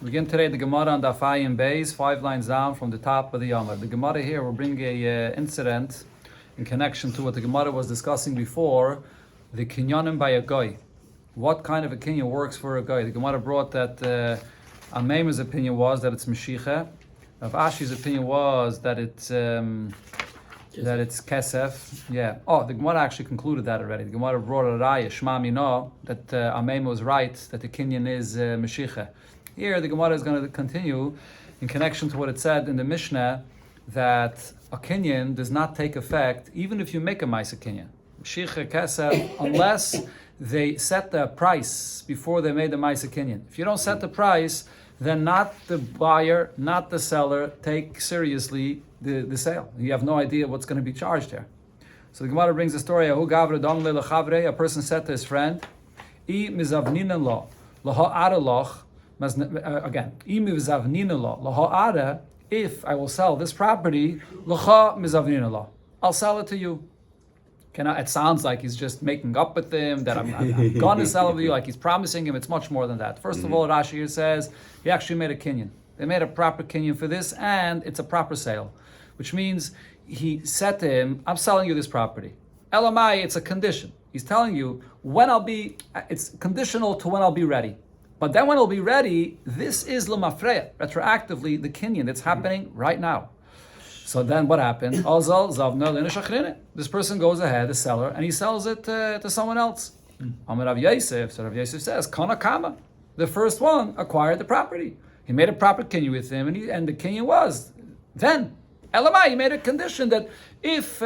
We begin today the Gemara on Daf Ayin Beis, 5 lines down from the top of the Yamar. The Gemara here will bring a incident in connection to what the Gemara was discussing before, the kinyanim by a guy. What kind of a kinyan works for a guy? The Gemara brought that Ameima's opinion was that it's Meshicha. Rav Ashi's opinion was that it's kesef. Yeah. Oh, the Gemara actually concluded that already. The Gemara brought a raya, Shma Mino, that Ameima was right, that the kinyan is Meshicha. Here, the Gemara is going to continue in connection to what it said in the Mishnah, that a kinyan does not take effect even if you make a Maisa kinyan. Meshicha kesef, unless they set the price before they made the Maisa kinyan. If you don't set the price, then not the buyer, not the seller take seriously the sale. You have no idea what's going to be charged here. So the Gemara brings the story, a person said to his friend, again, if I will sell this property, I'll sell it to you. It sounds like he's just making up with him, that I'm going to sell it to you, like he's promising him. It's much more than that. First of all, Rashi here says, he actually made a kinyan. They made a proper kinyan for this, and it's a proper sale. Which means he said to him, I'm selling you this property. Elamai, it's a condition. He's telling you, it's conditional to when I'll be ready. But then when I'll be ready, this is l'mafreya, retroactively, the kinyan that's happening right now. So then what happened? This person goes ahead, the seller, and he sells it to someone else. Amar Rav Yosef, so Rav Yosef says, Kana Kama. The first one acquired the property. He made a proper kinyan with him, and the kinyan was, then, Elamai, he made a condition that it's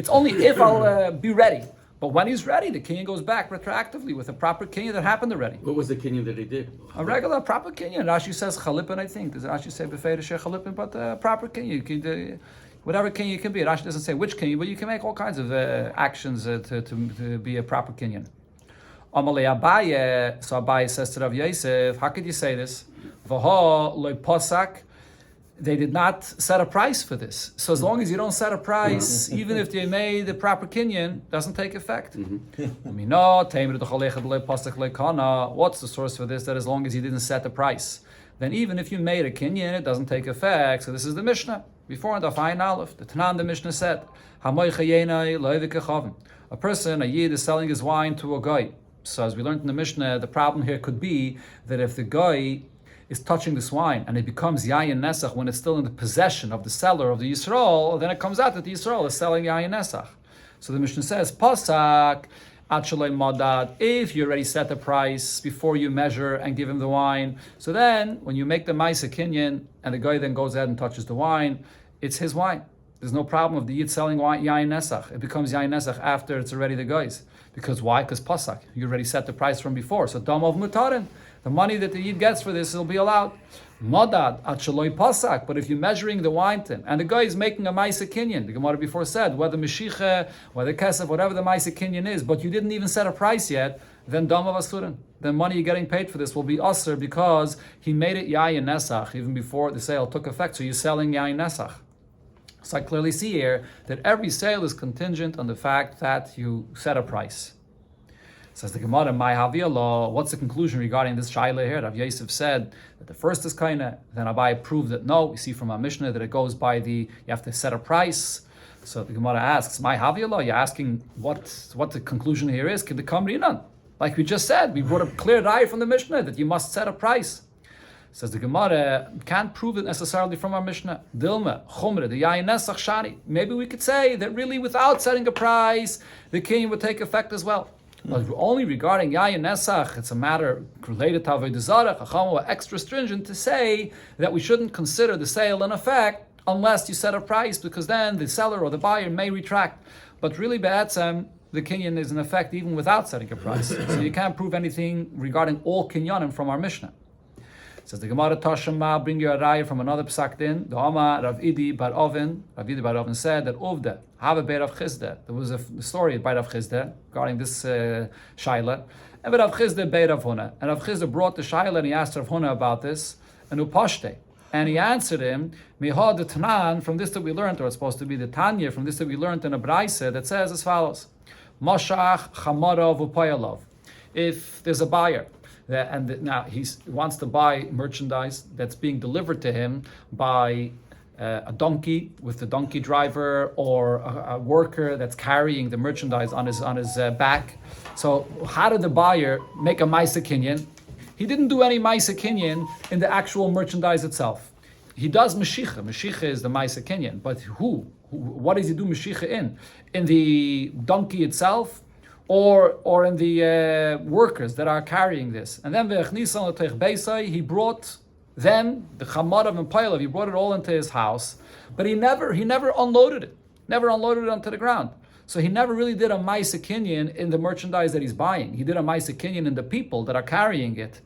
only if I'll be ready. But when he's ready, the kinyan goes back retroactively with a proper kinyan that happened already. What was the kinyan that he did? A regular proper kinyan. Rashi says chalipin, I think. Does Rashi say befei sheh chalipin? But proper kinyan. Whatever kinyan you can be. Rashi doesn't say which kinyan, but you can make all kinds of actions to be a proper kinyan. Amalei Abaye. So Abaye says to Rav Yosef, how could you say this? V'ho loy posak. They did not set a price for this. So as long as you don't set a price, even if they made the proper kinyan, doesn't take effect. What's the source for this? That as long as you didn't set the price, then even if you made a kinyan, it doesn't take effect. So this is the Mishnah. Before in the Ayin Aleph, the Tanan, the Mishnah said, a person, a Yid, is selling his wine to a guy. So as we learned in the Mishnah, the problem here could be that if the guy is touching this wine and it becomes Yayin Nesach when it's still in the possession of the seller of the Yisrael, then it comes out that the Yisrael is selling Yayin Nesach. So the Mishnah says, Pasak, Achalei Madad, if you already set the price before you measure and give him the wine, so then when you make the Maisa Kinyan and the guy then goes ahead and touches the wine, it's his wine. There's no problem of the Yid selling wine, Yayin Nesach. It becomes Yayin Nesach after it's already the guy's. Because why? Because Pasak, you already set the price from before. So Dam of Mutarin, the money that the Yid gets for this will be allowed. Madad at Shaloi Pasak, but if you're measuring the wine tin and the guy is making a Maisa Kinyan, the Gemara before said, whether Meshicha, whether Kesef, whatever the Maisa Kinyan is, but you didn't even set a price yet, then Dam of Asurin. Then money you're getting paid for this will be Asr because he made it Yayin Nesach even before the sale took effect. So you're selling Yayin Nesach. So I clearly see here that every sale is contingent on the fact that you set a price. Says the Gemara, "My Haviyallah." What's the conclusion regarding this shaila here? Rav Yosef said that the first is kaina. Then Abai proved that no. We see from our Mishnah that it goes by you have to set a price. So the Gemara asks, "My Haviyallah." You're asking what the conclusion here is? Can the kamrinan? Like we just said, we brought a clear raya from the Mishnah that you must set a price. Says the Gemara, can't prove it necessarily from our Mishnah. Dilma, Chumra, the Yayin Nesach Shani. Maybe we could say that really without setting a price, the kinyan would take effect as well. But only regarding Yayin Nesach, it's a matter related to Avoda Zara. Chacham were extra stringent to say that we shouldn't consider the sale in effect unless you set a price, because then the seller or the buyer may retract. But really, Be'etzem, the kinyan is in effect even without setting a price. So you can't prove anything regarding all kinyanim from our Mishnah. Says the Gemara Tashema, bring you a raya from another psak din. The Oma Rav Idi Bar Oven. Rav Idi Bar Oven said that Uvda have a Beit Rav Chizda. There was a story by Rav Chizda regarding this shaila. And Rav Chizda Beit Rav Huna. And Rav Chizda brought the shaila and he asked Rav Huna about this. And Upashte. And he answered him, Mihad the Tanan, from this that we learned, or it's supposed to be the Tanya, from this that we learned in a Braise that says as follows: Mashach Chamarav Upayalav. If there's a buyer Now he wants to buy merchandise that's being delivered to him by a donkey with the donkey driver, or a worker that's carrying the merchandise on his back. So how did the buyer make a Maisa Kinyan? He didn't do any Maisa Kinyan in the actual merchandise itself. He does Meshicha. Meshicha is the Maisa Kinyan. But what does he do Meshicha in? In the donkey itself, or in the workers that are carrying this? And then he brought them, the Chamadav and Pailav, he brought it all into his house, but he never unloaded it. Never unloaded it onto the ground. So he never really did a Maisa Kinyan in the merchandise that he's buying. He did a Maisa Kinyan in the people that are carrying it.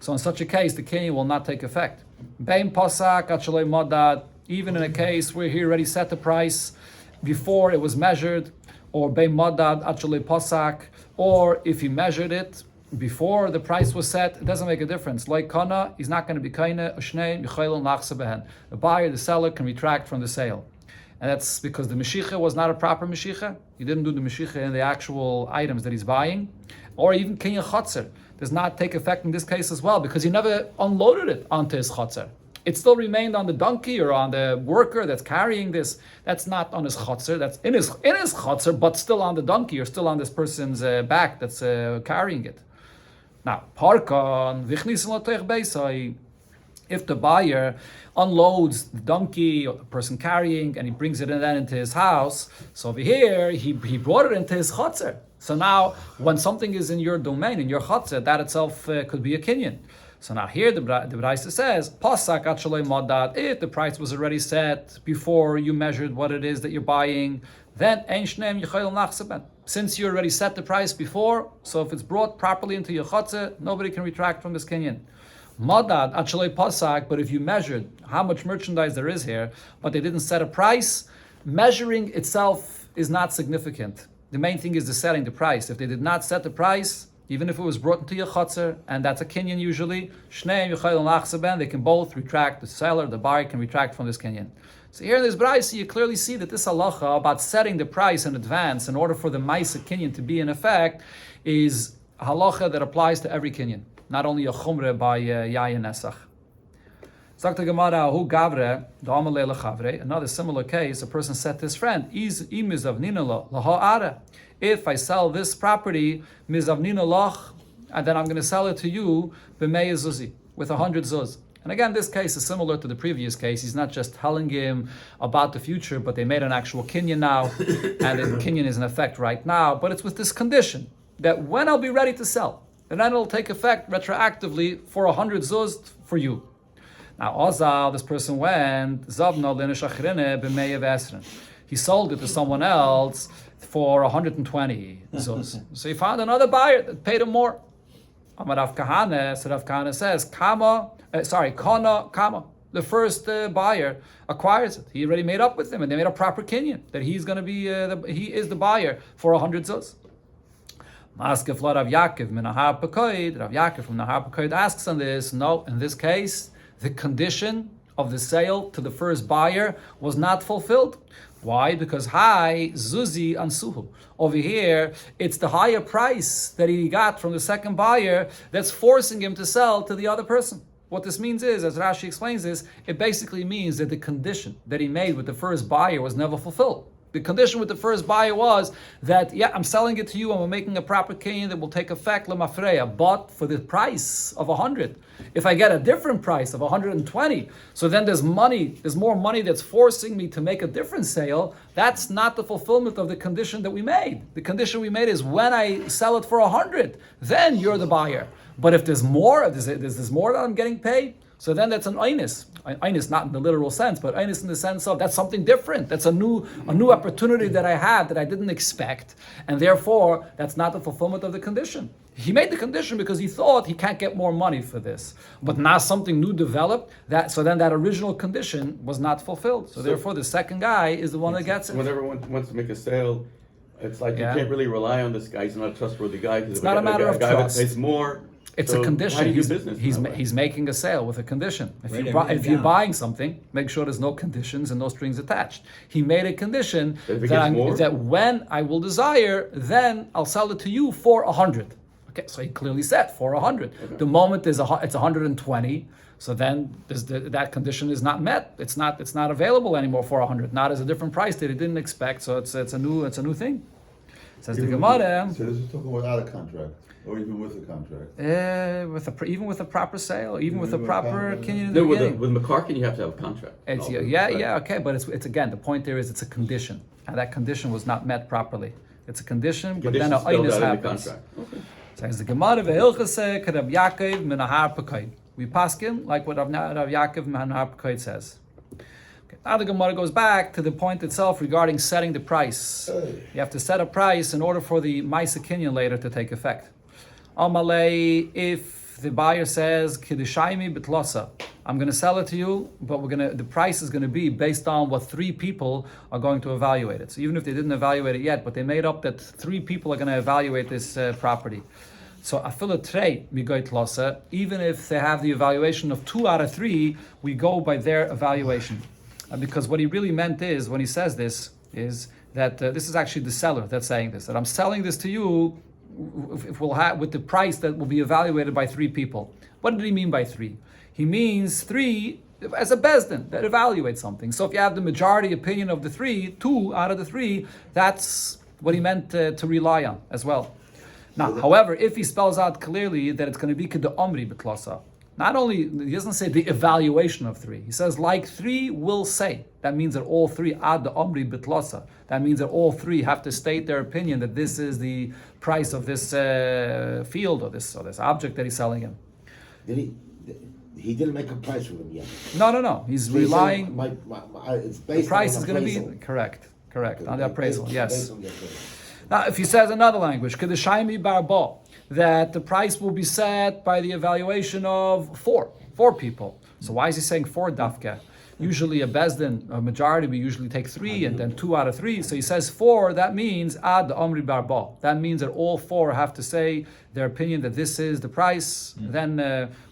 So in such a case, the Kinyan will not take effect. Bein Pasak Achalei Madad, even in a case where he already set the price before it was measured, or Bein Madad Achalei Pasak, or if he measured it before the price was set, it doesn't make a difference. Like Kana, he's not going to be Kaina, Ushnei, Michael, Nachsa Behen. The buyer, the seller can retract from the sale. And that's because the Meshicha was not a proper Meshicha. He didn't do the Meshicha in the actual items that he's buying. Or even Kinyan Chotzer does not take effect in this case as well, because he never unloaded it onto his Chotzer. It still remained on the donkey or on the worker that's carrying this. That's not on his Chotzer, that's in his Chotzer, but still on the donkey or still on this person's back that's carrying it. Now, Parkan, if the buyer unloads the donkey or the person carrying and he brings it then into his house, so over here, he brought it into his chotzer. So now, when something is in your domain, in your chotzer, that itself could be a kinyan. So now here the Braisa says, Pasak achalei madad, if the price was already set before you measured what it is that you're buying, then ein shneim yichayil nachseben. Since you already set the price before, so if it's brought properly into your chotzer, nobody can retract from this kinyan. Madad achalei pasak, but if you measured how much merchandise there is here, but they didn't set a price, measuring itself is not significant. The main thing is the setting the price. If they did not set the price, even if it was brought into your chotzer, and that's a kinyan usually, shneim yichayil nachseben, they can both retract. The seller, the buyer can retract from this kinyan. So here in this Braisa, you clearly see that this halacha about setting the price in advance in order for the Maisa Kinyan to be in effect is a halacha that applies to every Kinyan, not only a chumre by Yayin Nesach. Zakta Gemara, hu gavre, da'amalei lechavre. Another similar case, a person said to his friend, imiz avnina laha'ara. If I sell this property, mizavnina lach, and then I'm going to sell it to you, b'mei zuzi, with 100 zuz. And again, this case is similar to the previous case. He's not just telling him about the future, but they made an actual kinyan now, and the kinyan is in effect right now. But it's with this condition that when I'll be ready to sell, and then it'll take effect retroactively for 100 zuz for you. Now, Ozal, this person went, Zavno l'neshachrine b'mei v'esrin. He sold it to someone else for 120 zuz. So he found another buyer that paid him more. Amar Rav Kahane, so Rav Kahane says, Kana, the first buyer acquires it. He already made up with him, and they made a proper kinyan that he's going to be, he is the buyer for 100 zuz. Maskef la Rav Yaakov min Nahar Pekoid. Rav Yaakov from Nahar Pekoid asks on this. No, in this case, the condition of the sale to the first buyer was not fulfilled. Why? Because Hai Zuzi Ansuhu. Over here, it's the higher price that he got from the second buyer that's forcing him to sell to the other person. What this means is, as Rashi explains this, it basically means that the condition that he made with the first buyer was never fulfilled. The condition with the first buyer was that, yeah, I'm selling it to you and we're making a proper kinyan that will take effect, lemafreya, but for the price of 100. If I get a different price of 120, so then there's more money that's forcing me to make a different sale. That's not the fulfillment of the condition that we made. The condition we made is when I sell it for 100, then you're the buyer. But if there's more, there's more that I'm getting paid, so then that's an einus. Einus not in the literal sense, but einus in the sense of that's something different. That's a new opportunity that I had that I didn't expect, and therefore that's not the fulfillment of the condition. He made the condition because he thought he can't get more money for this, but now something new developed. So then that original condition was not fulfilled. So therefore, the second guy is the one that gets it. When everyone wants to make a sale, it's like you can't really rely on this guy. He's not a trustworthy guy. It's not a matter of trust. It's more. It's a condition. He's making a sale with a condition. If you're buying something, make sure there's no conditions and no strings attached. He made a condition that when I will desire, then I'll sell it to you for 100. Okay, so he clearly said for 100. Okay. The moment it's 120, so then that condition is not met. It's not available anymore for 100. Not as a different price that he didn't expect. So it's a new thing. Says the Gemara. So this is talking without a contract, or even with a contract. Even with a proper sale, even with a proper kinyan. No, with McCarkin you have to have a contract. It's okay, but it's again the point there is it's a condition, and that condition was not met properly. It's a condition, but then a oinus happens. Okay. Says the Gemara ve'ilchase k'Rav Yaakov min ahar pekaid. We paskin like what Rav Yaakov min ahar pekaid says. Okay. Now the Gemara goes back to the point itself regarding setting the price. You have to set a price in order for the Maisa Kinyan later to take effect. Amalei, if the buyer says Kiddushaymi Bitlosa, I'm going to sell it to you, but the price is going to be based on what 3 people are going to evaluate it. So even if they didn't evaluate it yet, but they made up that 3 people are going to evaluate this property. So afila trei migoit losa, even if they have the evaluation of 2 out of 3, we go by their evaluation. Because what he really meant is, when he says this, is that this is actually the seller that's saying this, that I'm selling this to you if we'll have with the price that will be evaluated by 3 people. What did he mean by 3? He means 3 as a bezdin that evaluates something. So if you have the majority opinion of the 3, 2 out of the 3, that's what he meant to rely on as well. Now, however, if he spells out clearly that it's going to be k'da omri b'klasa, not only, he doesn't say the evaluation of 3, he says like 3 will say. That means that all 3 ad the omri b'klasa. That means that all 3 have to state their opinion that this is the price of this field or this object that he's selling him. He didn't make a price with him yet. No. He's relying. It's based the price on is going to be correct on the appraisal. Yes. Now, if he says another language, Kedeshaymi Barbo, that the price will be set by the evaluation of 4 people. So why is he saying 4 dafka? Usually a bezdin, a majority, we usually take 3 and then 2 out of 3. So he says 4, that means ad omri barbo. That means that all 4 have to say their opinion that this is the price. Then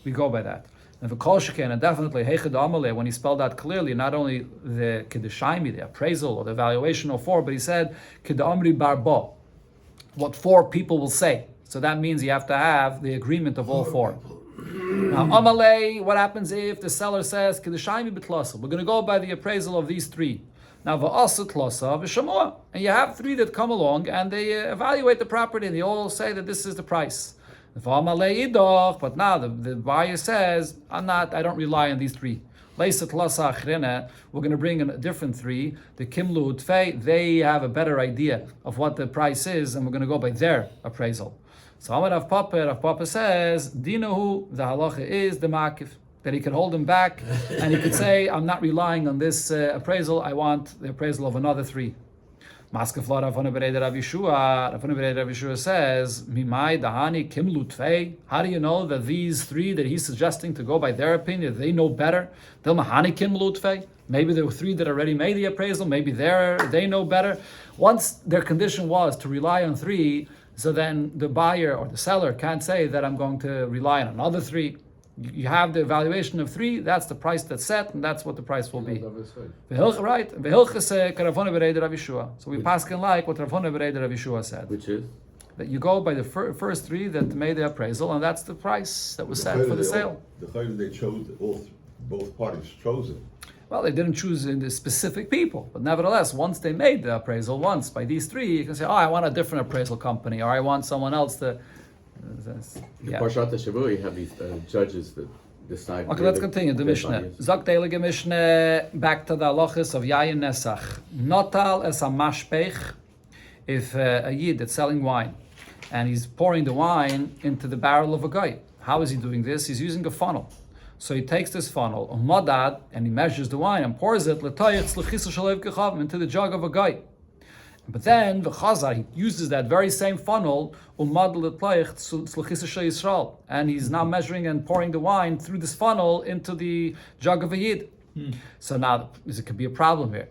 we go by that. And for Kol Sheken, and definitely Heichad Amalei, when he spelled out clearly, not only the Kedeshaymi, the appraisal or the evaluation of 4, but he said Ked Omri Barbo, what 4 people will say. So that means you have to have the agreement of all 4. Now, Amalei, what happens if the seller says Kedeshaymi B'Tlosa? We're going to go by the appraisal of these 3. Now, V'Asa Tlosa V'Shamua, and you have 3 that come along and they evaluate the property and they all say that this is the price. But now the buyer says, I don't rely on these 3. We're going to bring in a different 3. The Kimlu Utfei, they have a better idea of what the price is, and we're going to go by their appraisal. So Rav Papa says, Dinahu, the halacha is the makif, that he can hold him back, and he could say, I'm not relying on this appraisal, I want the appraisal of another 3. Maskefla Ravona Bereder Rav Yeshua says, Mimai Dahani Kim Lutfei. How do you know that these 3 that he's suggesting to go by their opinion, they know better? Del Mahani Kim Lutfei. Maybe there were 3 that already made the appraisal. Maybe they know better. Once their condition was to rely on 3, so then the buyer or the seller can't say that I'm going to rely on another 3. You have the evaluation of 3, that's the price that's set, and that's what the price will be. Right? So we pass like what Ravona Bereder Rav Yeshua said. Which is? That you go by the first 3 that made the appraisal, and that's the price that was set for the sale. The chayv they chose, both parties chose it. Well, they didn't choose the specific people, but nevertheless, once they made the appraisal by these 3, you can say, I want a different appraisal company, or I want someone else to... The Parshat Shavua, you have these judges that decide. Okay, let's continue. The Mishnah. Zok Teilige Mishnah, back to the halachas of Yayin Nesach. Notal es a mashpech, if a Yid that's selling wine, and he's pouring the wine into the barrel of a guy. How is he doing this? He's using a funnel. So he takes this funnel, modad, and he measures the wine and pours it into the jug of a guy. But then the Chazar, he uses that very same funnel, and he's now measuring and pouring the wine through this funnel into the jug of a Yid. So now it could be a problem here.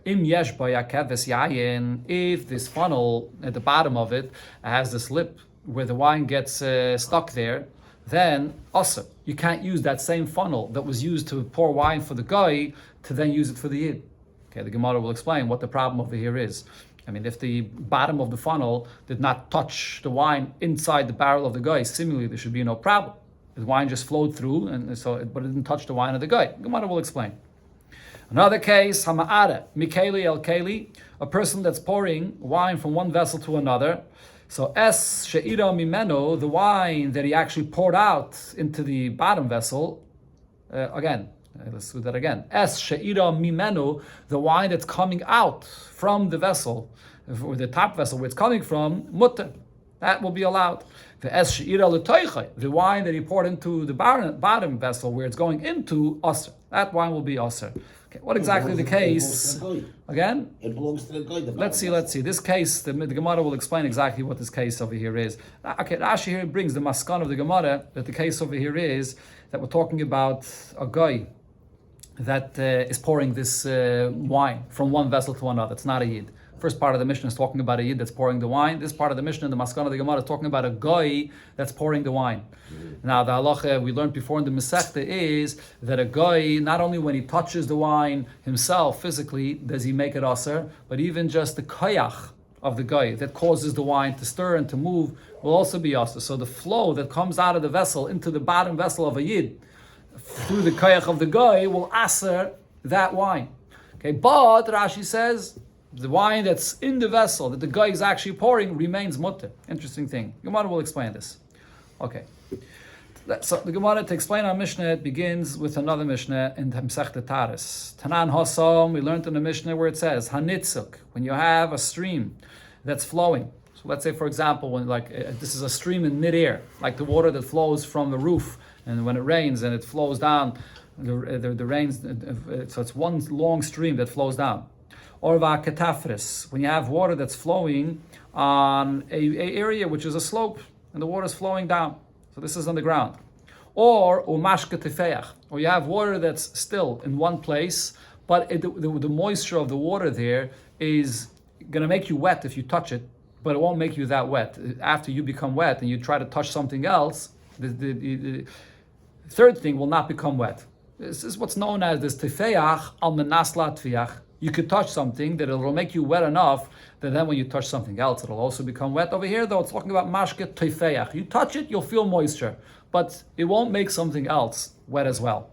If this funnel at the bottom of it has this lip where the wine gets stuck there, then also you can't use that same funnel that was used to pour wine for the guy to then use it for the Yid. Okay, the Gemara will explain what the problem over here is. I mean, if the bottom of the funnel did not touch the wine inside the barrel of the guy, similarly, there should be no problem. The wine just flowed through, but it didn't touch the wine of the guy. Gemara will explain. Another case, hama'ara, mikeli el keli, a person that's pouring wine from one vessel to another. So es she'ira mimeno, the wine that he actually poured out into the bottom vessel, let's do that again. Es she'ira mimeno, the wine that's coming out from the vessel, or the top vessel where it's coming from, mutter, that will be allowed. The es she'ira l'toichai, the wine that he poured into the bottom vessel where it's going into, aser, that wine will be aser. Okay, what exactly the case? Again? It belongs to the guy. Let's see. This case, the Gemara will explain exactly what this case over here is. Okay, Rashi here brings the maskan of the Gemara that the case over here is that we're talking about a guy that is pouring this wine from one vessel to another. It's not a yid. First part of the Mishnah is talking about a yid that's pouring the wine. This part of the Mishnah, the maskan of the Gemara, is talking about a guy that's pouring the wine. Now, the halacha we learned before in the Masechta is that a guy, not only when he touches the wine himself physically, does he make it aser, but even just the koyach of the guy that causes the wine to stir and to move will also be aser. So the flow that comes out of the vessel into the bottom vessel of a yid through the koyach of the guy will aser that wine. Okay, but Rashi says the wine that's in the vessel that the guy is actually pouring remains mutter. Interesting thing. Gemara will explain this. Okay. So the Gemara, to explain our Mishnah, it begins with another Mishnah in Masechta Taras. Tanan Hasam, we learned in the Mishnah where it says, Hanitzuk, when you have a stream that's flowing. So let's say, for example, when this is a stream in midair, like the water that flows from the roof, and when it rains and it flows down, the rains, so it's one long stream that flows down. Or katafris, when you have water that's flowing on a area which is a slope, and the water is flowing down. So this is on the ground. Or umashka tefeach, or you have water that's still in one place, but the moisture of the water there is going to make you wet if you touch it, but it won't make you that wet. After you become wet and you try to touch something else, the third thing will not become wet. This is what's known as this tefeach al menasla tefeach. You could touch something that it'll make you wet enough that then when you touch something else, it'll also become wet. Over here, though, it's talking about mashke tefeach. You touch it, you'll feel moisture, but it won't make something else wet as well.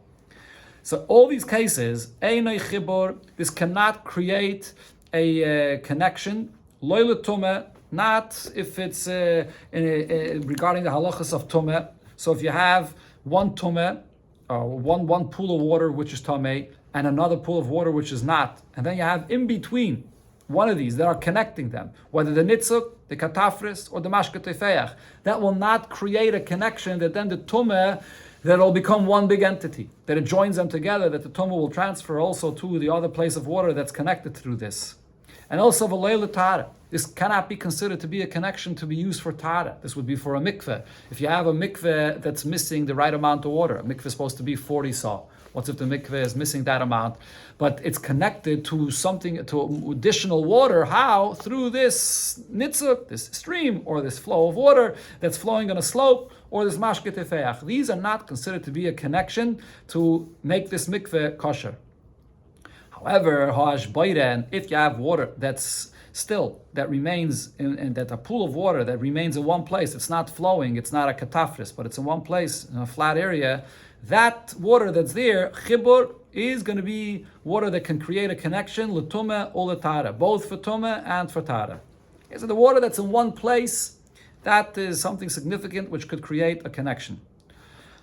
So all these cases, einay chibur, this cannot create a connection. Loy letumeh, not if it's regarding the halachas of tumeh. So if you have one tumeh, one pool of water which is tameh, and another pool of water which is not, and then you have in between one of these that are connecting them, whether the nitzuk, the katafris, or the mashke tefeach, that will not create a connection that then the tumeh, that will become one big entity, that it joins them together, that the tumeh will transfer also to the other place of water that's connected through this. And also v'leil tara. This cannot be considered to be a connection to be used for tara. This would be for a mikveh. If you have a mikveh that's missing the right amount of water, a mikveh is supposed to be 40 saw. What's if the mikveh is missing that amount? But it's connected to something, to additional water. How? Through this nitzuk, this stream, or this flow of water that's flowing on a slope, or this mashke tefeach. These are not considered to be a connection to make this mikveh kosher. However, if you have water that's still, that remains in that a pool of water that remains in one place, it's not flowing, it's not a katafris, but it's in one place, in a flat area, that water that's there, chibur, is going to be water that can create a connection, l'tumeh or l'tara, both for tumeh and for tara. Okay, so the water that's in one place, that is something significant which could create a connection.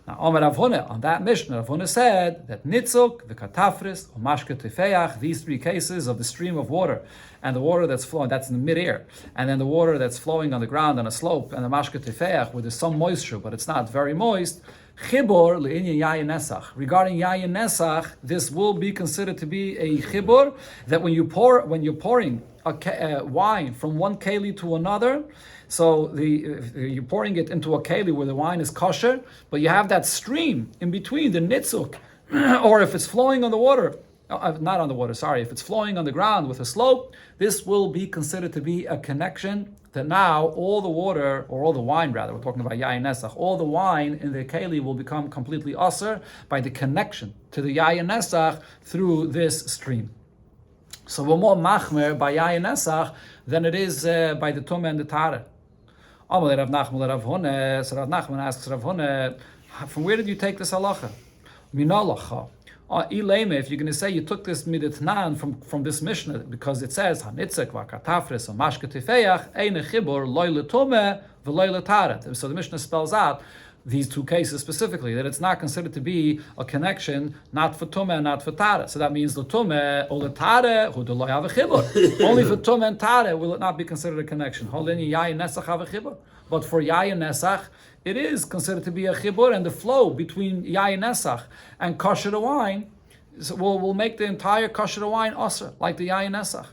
Now, Omer Rav Huna, on that Mishnah, Rav Huna said that nitzuk, the katafris, or mashke tefeach, these three cases of the stream of water, and the water that's flowing, that's in the midair, and then the water that's flowing on the ground on a slope, and the mashke tefeach, where there's some moisture, but it's not very moist, chibur le'inyan yayin nesach. Regarding yayin nesach, this will be considered to be a chibur, that when you're pouring wine from one keli to another, so you're pouring it into a keli where the wine is kosher, but you have that stream in between, the nitzuk, or if it's flowing on the water, not on the water, sorry, if it's flowing on the ground with a slope, this will be considered to be a connection that now all the water, or all the wine rather, we're talking about yayin nesach, all the wine in the keli will become completely aser by the connection to the yayin nesach through this stream. So we're more machmer by yayin nesach than it is by the Tumah and the Tara. Amalei Rav Nachman Rav Huna. So Rav Nachman asks Rav Huna, from where did you take this halacha? Minalacha. If you're going to say you took this miditnan from this Mishnah because it says hanitzek v'katafres mashke tifeach ein chibur loy letumeh v'loy letaret. So the Mishnah spells out these two cases specifically, that it's not considered to be a connection, not for tumeh and not for tara. So that means letumeh or letare who do loy have a chibur. Only for tumeh and tara will it not be considered a connection. Holini yayin nesach have a chibur, but for yayin nesach it is considered to be a chibur, and the flow between yayin nesach and kosher wine will make the entire kosher wine aser, like the yayin nesach.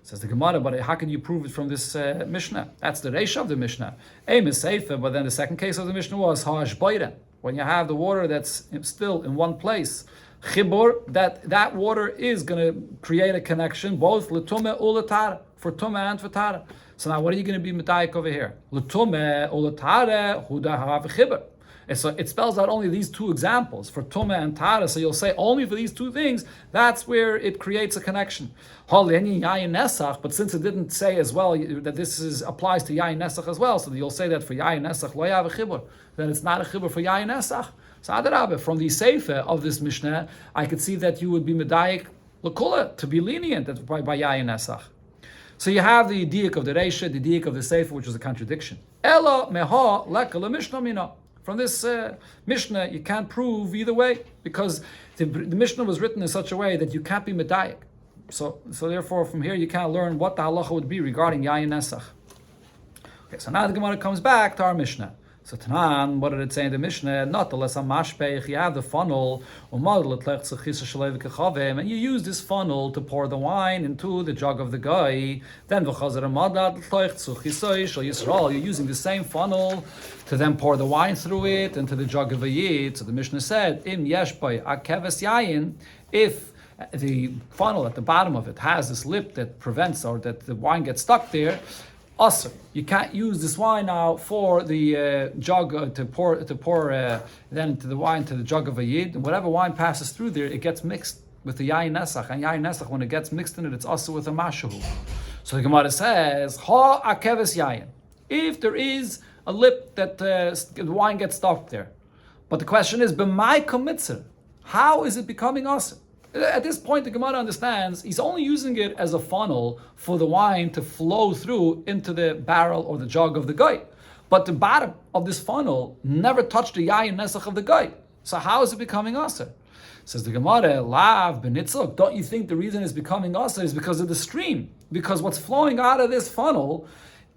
Says the Gemara, but how can you prove it from this Mishnah? That's the Reisha of the Mishnah. Aim is safer, but then the second case of the Mishnah was ha'ash boiren. When you have the water that's still in one place, chibur, that water is going to create a connection, both l'tumeh u'letara, for tumeh and for tara. So now what are you going to be medayik over here? L'tumeh u'letara huda ha'av chibur. And so it spells out only these two examples for tumah and tara. So you'll say only for these two things. That's where it creates a connection. But since it didn't say as well that this applies to yayin nesach as well, so you'll say that for yayin nesach lo yav a chibur, then it's not a chibur for yayin nesach. So adarabah, from the sefer of this Mishnah, I could see that you would be medayik l'kula, to be lenient by yayin nesach. So you have the diak of the Reisha, the diak of the sefer, which is a contradiction. Ela meha leka l'mishnah mina. From this Mishnah, you can't prove either way, because the Mishnah was written in such a way that you can't be medayik. So therefore, from here, you can't learn what the halacha would be regarding yayin nesach. Okay, so now the Gemara comes back to our Mishnah. So Tanan, what did it say in the Mishnah? Not unless a mashpech, you have the funnel, and you use this funnel to pour the wine into the jug of the guy. Then you're using the same funnel to then pour the wine through it into the jug of a yid. So the Mishnah said, Im yeshbay akeves yayin, if the funnel at the bottom of it has this lip that prevents or that the wine gets stuck there, also, you can't use this wine now for the jug to pour then into the wine to the jug of a yid. And whatever wine passes through there, it gets mixed with the yayin nesach. And yayin nesach, when it gets mixed in it, it's also with a mashahu. So the Gemara says, ha akeves yayin. If there is a lip that the wine gets stuck there, but the question is, b'mai komitzer, how is it becoming also? At this point, the Gemara understands he's only using it as a funnel for the wine to flow through into the barrel or the jug of the guy. But the bottom of this funnel never touched the yayin nesach of the guy. So how is it becoming aser? Says the Gemara, lav benitzok. Don't you think the reason it's becoming aser is because of the stream? Because what's flowing out of this funnel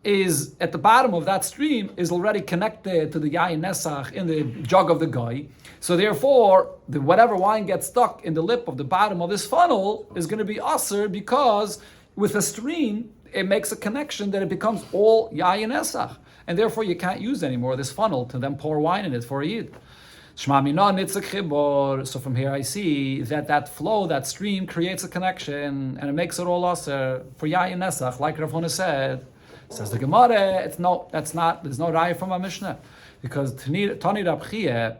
is at the bottom of that stream is already connected to the yayin nesach in the jug of the guy. So therefore, whatever wine gets stuck in the lip of the bottom of this funnel is going to be aser, because with a stream, it makes a connection that it becomes all yayin nesach. And therefore, you can't use anymore this funnel to then pour wine in it for a yid. So from here I see that flow, that stream creates a connection and it makes it all aser for yayin nesach, like Rav Huna said. Says the Gemara, there's no raya from our Mishnah, because Tani Rab Chiya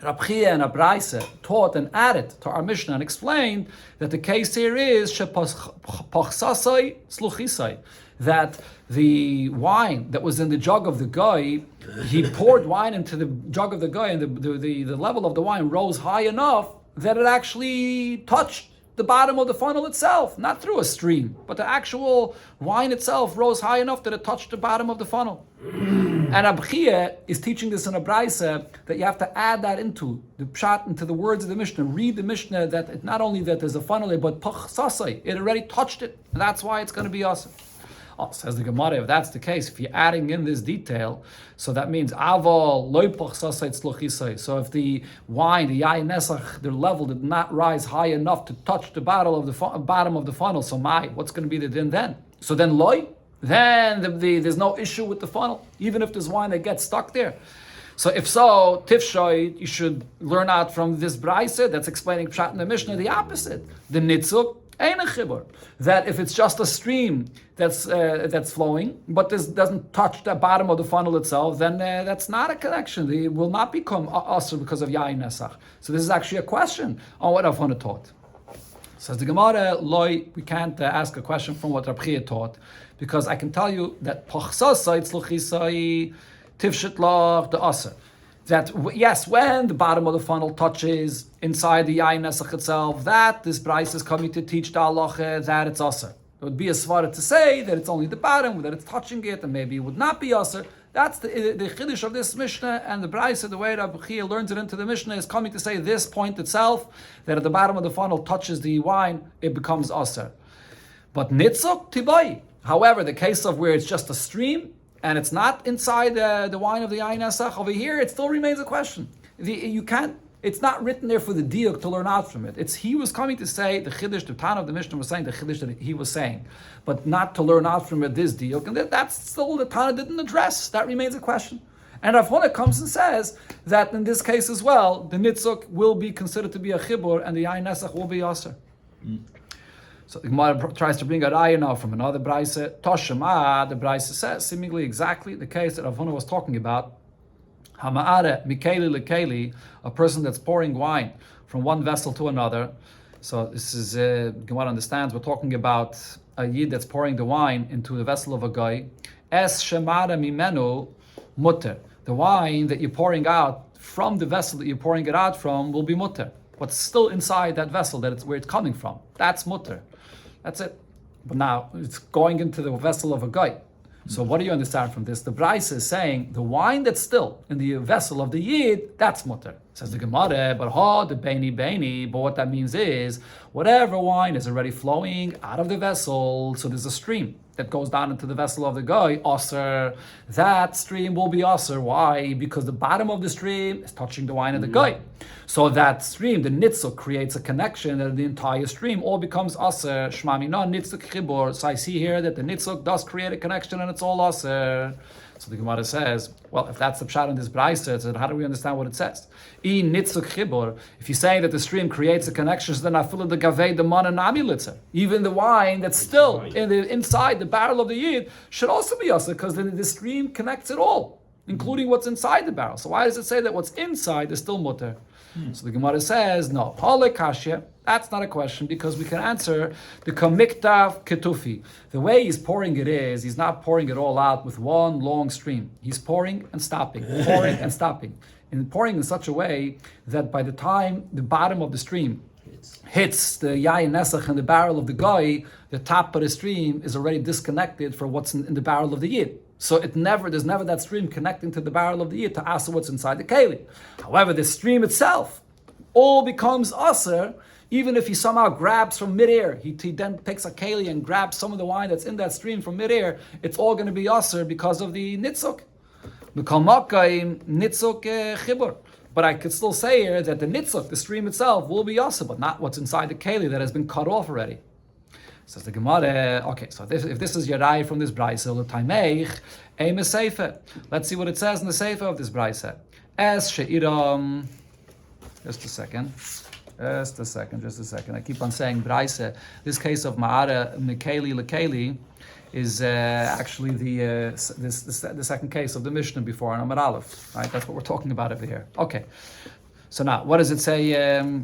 and Abraisa taught and added to our Mishnah and explained that the case here is shepachsasai sluchisai, that the wine that was in the jug of the guy, he poured wine into the jug of the guy, and the level of the wine rose high enough that it actually touched the bottom of the funnel itself, not through a stream, but the actual wine itself rose high enough that it touched the bottom of the funnel. And Abchia is teaching this in a Braisa that you have to add that into the pshat, into the words of the Mishnah. Read the Mishnah that it, not only that there's a funnel, but pach sasai, it already touched it, and that's why it's going to be awesome. Oh, says the Gemara, if that's the case, if you're adding in this detail, so that means aval loy pach sasai tzlochisai. So if the wine, the yayin nesach, their level did not rise high enough to touch the bottom of the funnel, so what's going to be the din then? So then loy, then there's no issue with the funnel, even if there's wine that gets stuck there. So if so, tifshoy, you should learn out from this brayse that's explaining pshat in the Mishnah the opposite. The nitzuk ain't a chibur. That if it's just a stream that's flowing, but this doesn't touch the bottom of the funnel itself, then that's not a connection. It will not become asur because of yayin nesach. So this is actually a question on what Avoda taught. Says the Gemara, loy, we can't ask a question from what Rabbi Chia taught, because I can tell you that pachsasai tzluchisai tivshitlach the aser. That yes, when the bottom of the funnel touches inside the yayin nesach itself, that this Bryce is coming to teach the halacha that it's aser. It would be a svara to say that it's only the bottom, that it's touching it, and maybe it would not be aser. That's the chiddush of this Mishnah, and the Bryce, the way Rabbi Chia learns it into the Mishnah, is coming to say this point itself, that at the bottom of the funnel touches the wine, it becomes aser. But nitzuk tibai. However, the case of where it's just a stream, and it's not inside the wine of the Ayin Esach, over here, it still remains a question. You can't. It's not written there for the diuk to learn out from it. He was coming to say, the chiddush, the Tana of the Mishnah was saying the chiddush that he was saying, but not to learn out from it this diuk, and that's still the Tana didn't address. That remains a question. And Rav Huna comes and says that in this case as well, the nitzuk will be considered to be a chibur, and the Ayin Esach will be aser. So the Gemara tries to bring a raya now from another Braise. Toshema, the Braise says seemingly exactly the case that Rav Huna was talking about. Hama'are mikeli lekeli, a person that's pouring wine from one vessel to another. So this is Gemara understands we're talking about a yid that's pouring the wine into the vessel of a guy. Es shemara mimenu mutter. The wine that you're pouring out from the vessel that you're pouring it out from will be mutter. What's still inside that vessel, that it's where it's coming from, that's mutter. That's it. But now it's going into the vessel of a guy. So what do you understand from this? The Braise is saying the wine that's still in the vessel of the Yid, that's mutter. Says the Gemara, but the beini. But what that means is whatever wine is already flowing out of the vessel, so there's a stream that goes down into the vessel of the guy, aser, that stream will be aser. Why? Because the bottom of the stream is touching the wine of the guy. So that stream, the nitzuk, creates a connection, and the entire stream all becomes aser. Shmami no nitzuk chibur. So I see here that the nitzuk does create a connection, and it's all aser. So the Gemara says, well, if that's the pshat in this Braise, then how do we understand what it says? I nitzuk chibur. If you're saying that the stream creates a connection, then I fill in the gavei the mana nami litzer. Even the wine that's still inside the barrel of the yid should also be aser, because then the stream connects it all, including what's inside the barrel. So why does it say that what's inside is still mutter? So the Gemara says, no, halakashya, that's not a question, because we can answer the kamiktav ketufi. The way he's pouring it is, he's not pouring it all out with one long stream. He's pouring and stopping, pouring and stopping. And pouring in such a way that by the time the bottom of the stream hits the yayin nesach in the barrel of the guy, the top of the stream is already disconnected from what's in the barrel of the yid. So there's never that stream connecting to the barrel of the yid to aser what's inside the keli. However, the stream itself all becomes aser, even if he somehow grabs from midair. He then takes a keli and grabs some of the wine that's in that stream from midair. It's all going to be aser because of the nitzuk. But I could still say here that the nitzuk, the stream itself, will be aser, but not what's inside the keli that has been cut off already. Says the Gemara, okay, so if this is your raya from this Braise, let's see what it says in the Seifa of this Braise. As she'iram, just a second. I keep on saying Braise. This case of Ma'ara Mikeli Lekeli is actually the second case of the Mishnah before in Amar Aleph. Right? That's what we're talking about over here. Okay. So now, what does it say? I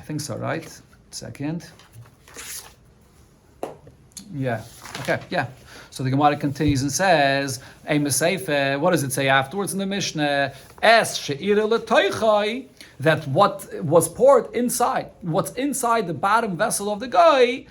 think so, right? Second. Yeah. Okay. Yeah. So the Gemara continues and says, what does it say afterwards in the Mishnah? That what was poured inside, what's inside the bottom vessel of the guy,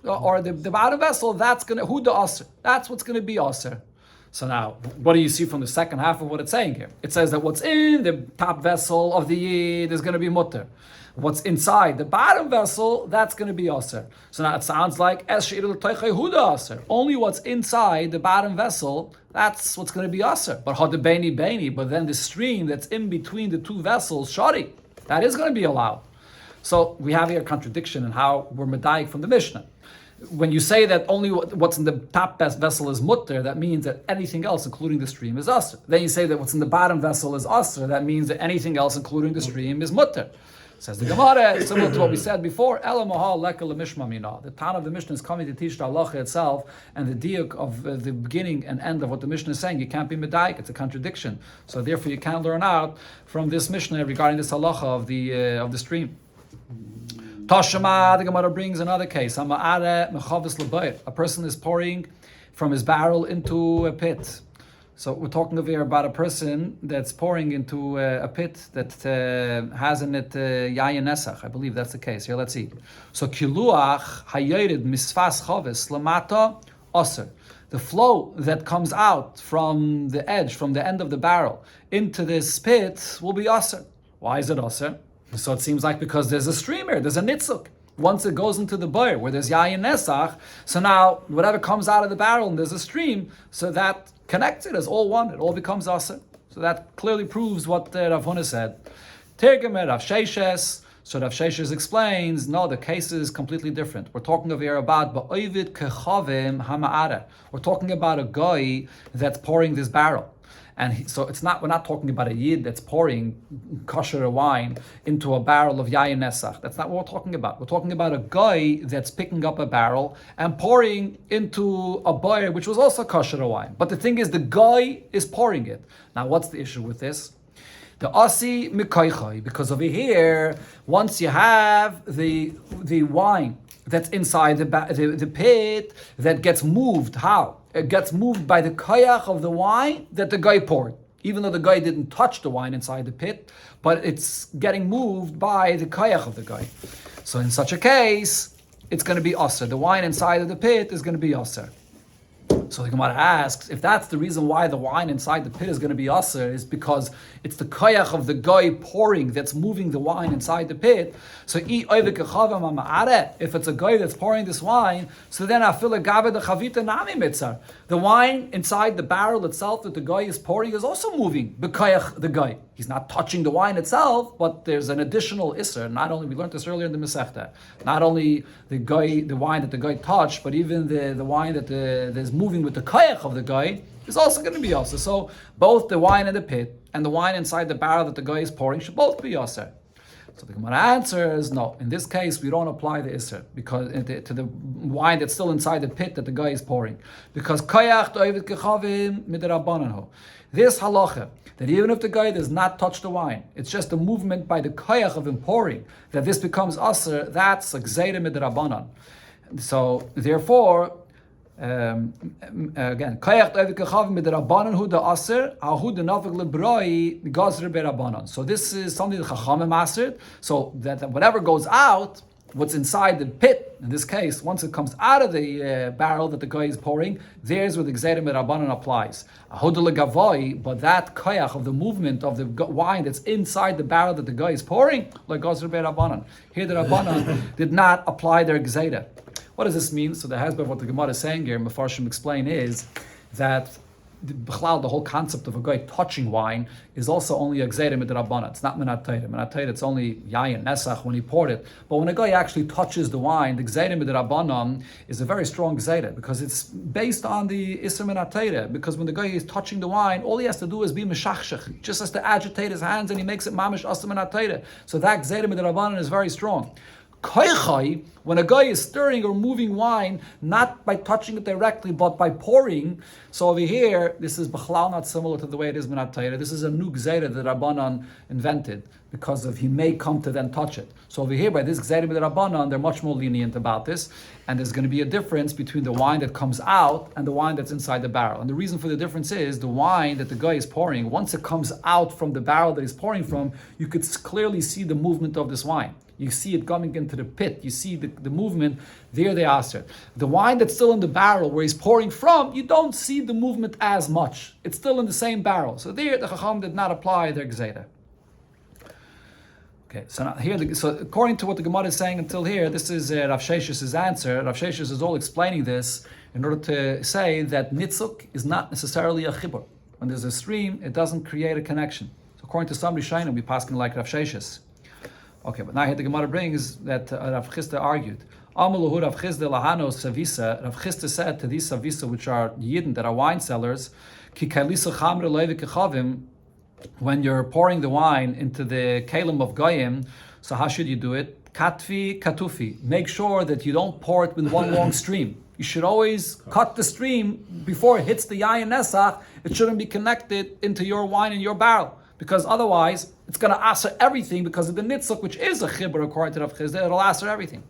or the bottom vessel, that's going to, the aser. That's what's going to be aser. So now, what do you see from the second half of what it's saying here? It says that what's in the top vessel of the yid is going to be mutter. What's inside the bottom vessel, that's going to be aser. So now it sounds like only what's inside the bottom vessel, that's what's going to be aser. But but then the stream that's in between the two vessels, shari, that is going to be allowed. So we have here a contradiction in how we're medayik from the Mishnah. When you say that only what's in the top vessel is mutter, that means that anything else, including the stream, is aser. Then you say that what's in the bottom vessel is aser, that means that anything else, including the stream, is mutter. Says the Gemara, similar to what we said before, the Tana of the Mishnah is coming to teach the halacha itself, and the diuk of the beginning and end of what the Mishnah is saying, you can't be medayik, it's a contradiction. So therefore you can't learn out from this Mishnah regarding this halacha of the stream. Tashama, the Gemara brings another case. A person is pouring from his barrel into a pit. So we're talking over here about a person that's pouring into a pit that has in it yayin nesach. I believe that's the case. Here, let's see. So kiluach hayerid misfas chavis lamata aser. The flow that comes out from the edge, from the end of the barrel into this pit will be aser. Why is it aser? So it seems like because there's a stream here, there's a nitzuk. Once it goes into the boir where there's yayin nesach, so now whatever comes out of the barrel and there's a stream, so that connects it as all one. It all becomes aser. So that clearly proves what Rav Huna said. Tergemer Rav Sheshes. So Rav Sheshes explains, no, the case is completely different. We're talking over here about ba'ovid kechavim hama'ara. We're talking about a guy that's pouring this barrel. And so we're not talking about a yid that's pouring kosher wine into a barrel of yayin nesach. That's not what we're talking about. We're talking about a guy that's picking up a barrel and pouring into a boir which was also kosher wine. But the thing is, the guy is pouring it. Now, what's the issue with this? The asi mikoichai, because over here, once you have the wine that's inside the pit that gets moved, how? It gets moved by the koyach of the wine that the guy poured. Even though the guy didn't touch the wine inside the pit, but it's getting moved by the koyach of the guy. So in such a case, it's going to be aser. The wine inside of the pit is going to be aser. So the Gemara asks, if that's the reason why the wine inside the pit is going to be aser, is because it's the koyach of the guy pouring that's moving the wine inside the pit. So if it's a guy that's pouring this wine, so then the wine inside the barrel itself that the guy is pouring is also moving the koyach the guy. He's not touching the wine itself, but there's an additional isser. Not only, we learned this earlier in the Masechta, not only the wine that the guy touched, but even the wine that there's moving with the koyach of the guy is also going to be aser. So both the wine in the pit and the wine inside the barrel that the guy is pouring should both be aser. So the Gemara answers, no. In this case, we don't apply the isser because to the wine that's still inside the pit that the guy is pouring, because koyach to'evet kechavim midrabanan. This halacha, that even if the guy does not touch the wine, it's just a movement by the koyach of him pouring, that this becomes aser, that's a gzeira midrabanan. So therefore, again, koyach to'evet kechavim midrabanan hu da aser, ahu da nafik lebroi gazre berabanan. So this is something that chachamim asered, so that whatever goes out, what's inside the pit, in this case, once it comes out of the barrel that the guy is pouring, there's where the Gzeira Rabbanan applies. But that koyach of the movement of the wine that's inside the barrel that the guy is pouring, like Gzeira Rabbanan. Here the Rabbanan did not apply their Gzeira. What does this mean? So the husband of what the Gemara is saying here, Mefarshim explain, is that the whole concept of a guy touching wine is also only a gzeira midrabanan. It's not minat Torah. Minat Torah, it's only yayin nesach when he poured it. But when a guy actually touches the wine, the gzeira midrabanan is a very strong gzeira because it's based on the isser minat Torah. Because when the guy is touching the wine, all he has to do is be meshachshech. He just has to agitate his hands and he makes it mamish asr minat Torah. So that gzeira midrabanan is very strong. Koichai, when a guy is stirring or moving wine, not by touching it directly, but by pouring. So over here, this is b'chlal not similar to the way it is minat Torah. This is a new gzeira that Rabbanan invented because of he may come to then touch it. So over here, by this gzeira with Rabbanan, they're much more lenient about this, and there's going to be a difference between the wine that comes out and the wine that's inside the barrel. And the reason for the difference is the wine that the guy is pouring, once it comes out from the barrel that he's pouring from, you could clearly see the movement of this wine. You see it coming into the pit. You see the movement. There they asked it. The wine that's still in the barrel where he's pouring from, you don't see the movement as much. It's still in the same barrel. So there, the Chacham did not apply their Gzeira. Okay, so now here, so according to what the Gemara is saying until here, this is Rav Sheshes' answer. Rav Sheshes is all explaining this in order to say that nitzuk is not necessarily a chibur. When there's a stream, it doesn't create a connection. So according to some Rishonim, we pass like Rav Sheshes. Okay, but now here the Gemara brings that Rav Chisda argued. Amaluhu Rav Chisda lahano savisa. Rav Chisda said to these savisa, which are yidden that are wine sellers, ki kailisa chamre levik kechavim. When you're pouring the wine into the kalim of goyim, so how should you do it? Katfi katufi. Make sure that you don't pour it with one long stream. You should always cut the stream before it hits the yayin nesach. It shouldn't be connected into your wine in your barrel. Because otherwise, it's going to answer everything because of the nitzuk, which is a chibur according to Rav Chisda. It'll answer everything.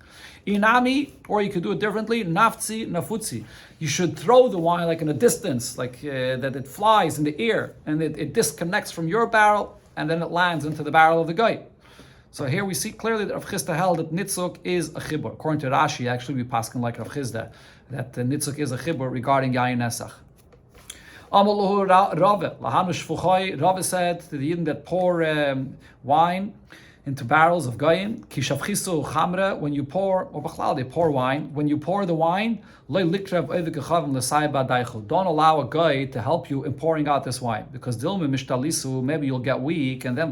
Inami, or you could do it differently, nafzi, nafutzi. You should throw the wine like in a distance, like that it flies in the air, and it disconnects from your barrel, and then it lands into the barrel of the guy. So here we see clearly that Rav Chisda held that nitzuk is a chibur. According to Rashi, actually we paskin like Rav Chisda, that nitzuk is a chibur regarding yayin nesach. Rava said to the Yidden that pour wine into barrels of goyim, kishavchisu chamre, when you pour, or b'chlal, they pour wine. When you pour the wine, don't allow a guy to help you in pouring out this wine, because maybe you'll get weak, and then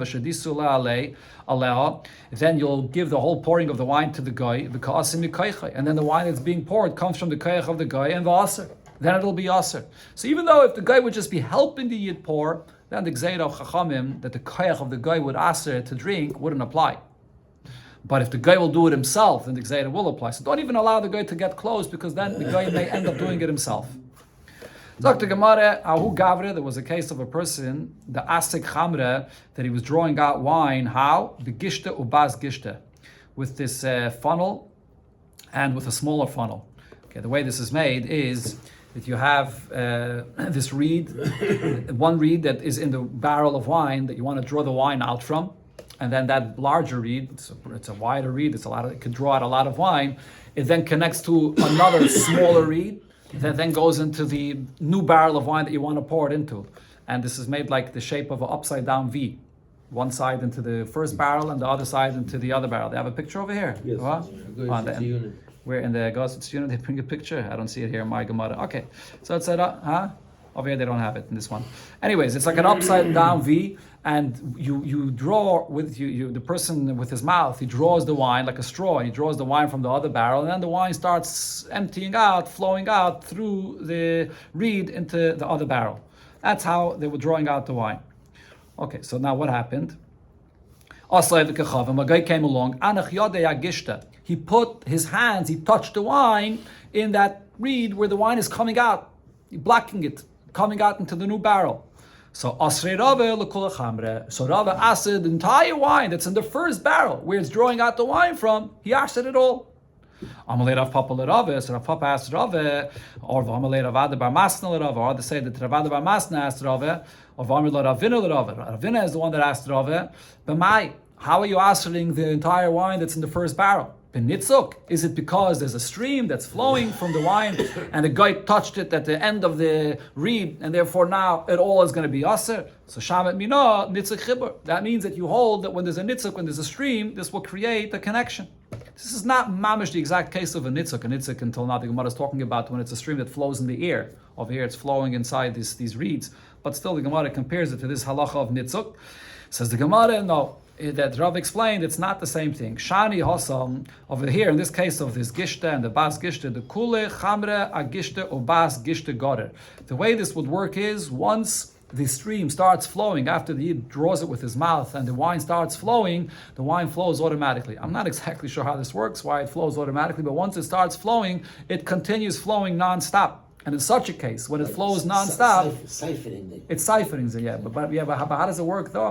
then you'll give the whole pouring of the wine to the guy, and then the wine that's being poured comes from the koyach of the guy and the aser. Then it'll be aser. So even though if the guy would just be helping the yid pour, then the gzeira of chachamim that the koyach of the guy would aser to drink wouldn't apply. But if the guy will do it himself, then the gzeira will apply. So don't even allow the guy to get close, because then the guy may end up doing it himself. Dr. Gemara, Ahu Gavre, there was a case of a person, the asik chamre, that he was drawing out wine. How? The gishte ubaz gishte, with this funnel and with a smaller funnel. Okay, the way this is made is that you have this reed, one reed that is in the barrel of wine that you want to draw the wine out from, and then that larger reed, it's a wider reed, it can draw out a lot of wine. It then connects to another smaller reed that then goes into the new barrel of wine that you want to pour it into. And this is made like the shape of an upside down V. One side into the first barrel and the other side into the other barrel. They have a picture over here. Yes. Where in the Gossip unit they bring a picture. I don't see it here in my Gemara. Okay, so it said, over here they don't have it in this one. Anyways, it's like an upside down V, and you draw with the person with his mouth. He draws the wine like a straw, and he draws the wine from the other barrel, and then the wine starts emptying out, flowing out through the reed into the other barrel. That's how they were drawing out the wine. Okay, so now what happened? A guy came along. He put his hands, he touched the wine in that reed where the wine is coming out, blocking it, coming out into the new barrel. So so Rava asked the entire wine that's in the first barrel, where it's drawing out the wine from, he asked it all. Amalei Rav Papa l'Rava, so Rav Papa asked Rava, or Amalei Ravada bar Masna l'Rava, or they say that Ravada bar Masna asked Rava, or Amalei Ravina l'Rava. Ravina is the one that asked Rava, but how are you answering the entire wine that's in the first barrel? Benitzuk, is it because there's a stream that's flowing from the wine and the guy touched it at the end of the reed, and therefore now it all is going to be aser? So shamet mina nitzuk chibur. That means that you hold that when there's a nitzuk, when there's a stream, this will create a connection. This is not mamish the exact case of a nitzuk. A nitzuk, until now the Gemara is talking about when it's a stream that flows in the air. Over here it's flowing inside these reeds. But still the Gemara compares it to this halacha of nitzuk. Says the Gemara, no. That Rav explained, it's not the same thing. Shani Hossam, over here, in this case of this Gishta and the Bas Gishta, the Kule Chamre Agishta or Bas Gishta Gorer. The way this would work is, once the stream starts flowing, after the Yid draws it with his mouth and the wine starts flowing, the wine flows automatically. I'm not exactly sure how this works, why it flows automatically, but once it starts flowing, it continues flowing non-stop. And in such a case, when it flows non-stop, it's siphoning it, yeah. But how does it work though?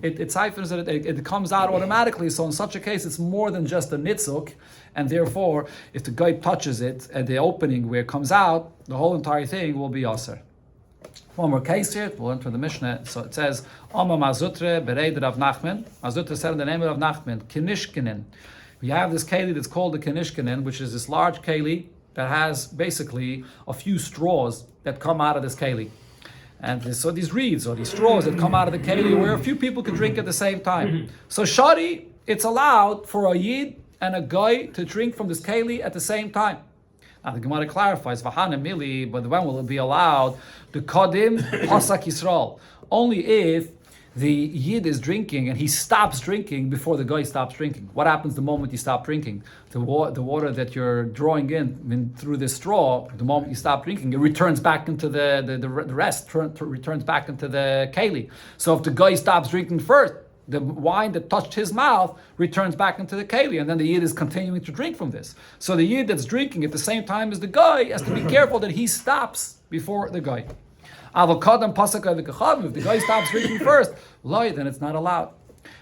It siphons it, it comes out automatically. So in such a case, it's more than just a nitzuk, and therefore, if the guy touches it at the opening where it comes out, the whole entire thing will be aser. One more case here, we'll enter the Mishnah. So it says, Oma Mazutre Bereid Rav Nachman. Mazutre said in the name of Rav Nachman, Kinishkinen. We have this keli that's called the Kinishkinen, which is this large keli that has basically a few straws that come out of this keli. And so these reeds or these straws that come out of the keli where a few people can drink at the same time. So shari, it's allowed for a yid and a guy to drink from this keli at the same time. Now the Gemara clarifies, Vahana Mili, but when will it be allowed? The Kodim Pasak Yisrael. Only if the Yid is drinking and he stops drinking before the guy stops drinking. What happens the moment you stop drinking? The water that you're drawing in through the straw, the moment you stop drinking, it returns back into the rest, returns back into the keli. So if the guy stops drinking first, the wine that touched his mouth returns back into the keli, and then the Yid is continuing to drink from this. So the Yid that's drinking at the same time as the guy has to be careful that he stops before the guy. Avokadam pasaka v'kachavim. If the guy stops drinking first, loy, then it's not allowed.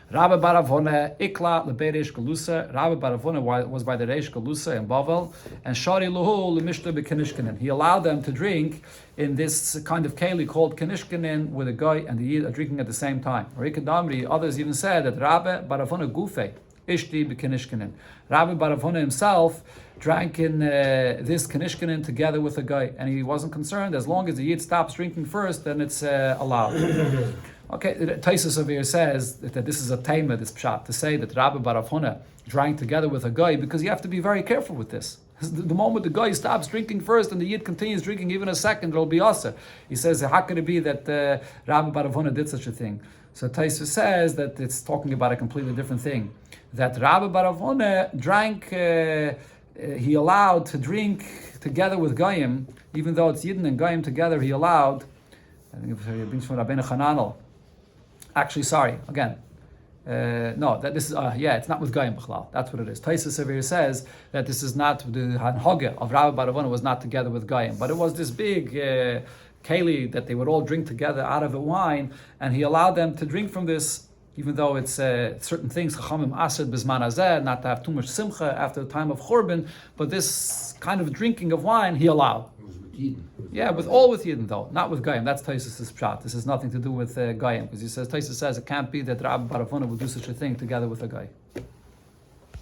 Rabbi Baravona ikla lebeiresh galusa. Rabbi Baravona was by the reish galusa in Bavel, and shari luhu lemishta bekanishkanin. He allowed them to drink in this kind of keli called kanishkanin, with a guy and the yid are drinking at the same time. Rikadamri, others even said that Rabbi Baravona gufe ishti bekanishkanin. Rabbi Baravona himself drank in this kanishkanin together with a guy, and he wasn't concerned as long as the yid stops drinking first, then it's allowed. Okay, Taisus over here says that this is a taima, this pshat, to say that Rabbi Baravona drank together with a guy, because you have to be very careful with this. The moment the guy stops drinking first and the yid continues drinking even a second, it'll be asa. He says, how could it be that Rabbi Baravona did such a thing? So Taisus says that it's talking about a completely different thing. That Rabbi Baravona drank, he allowed to drink together with Goyim, even though it's Yidden and Goyim together, he allowed, I think it brings from Rabbeinu Chananel. Actually, sorry, again. No, that this is, it's not with Goyim B'chlal. That's what it is. Taisus over here says that this is not, the Hanhoga of Rabbi Baravona was not together with Goyim, but it was this big keli that they would all drink together out of the wine, and he allowed them to drink from this, even though it's certain things, Chachamim Asad Bizman Azeh, not to have too much simcha after the time of Churban, but this kind of drinking of wine he allowed. Yeah, with Yidden though, not with Goyim. That's Taisus' pshat. This has nothing to do with Goyim, because he says Taisus says it can't be that Rabbi Baravona would do such a thing together with a guy.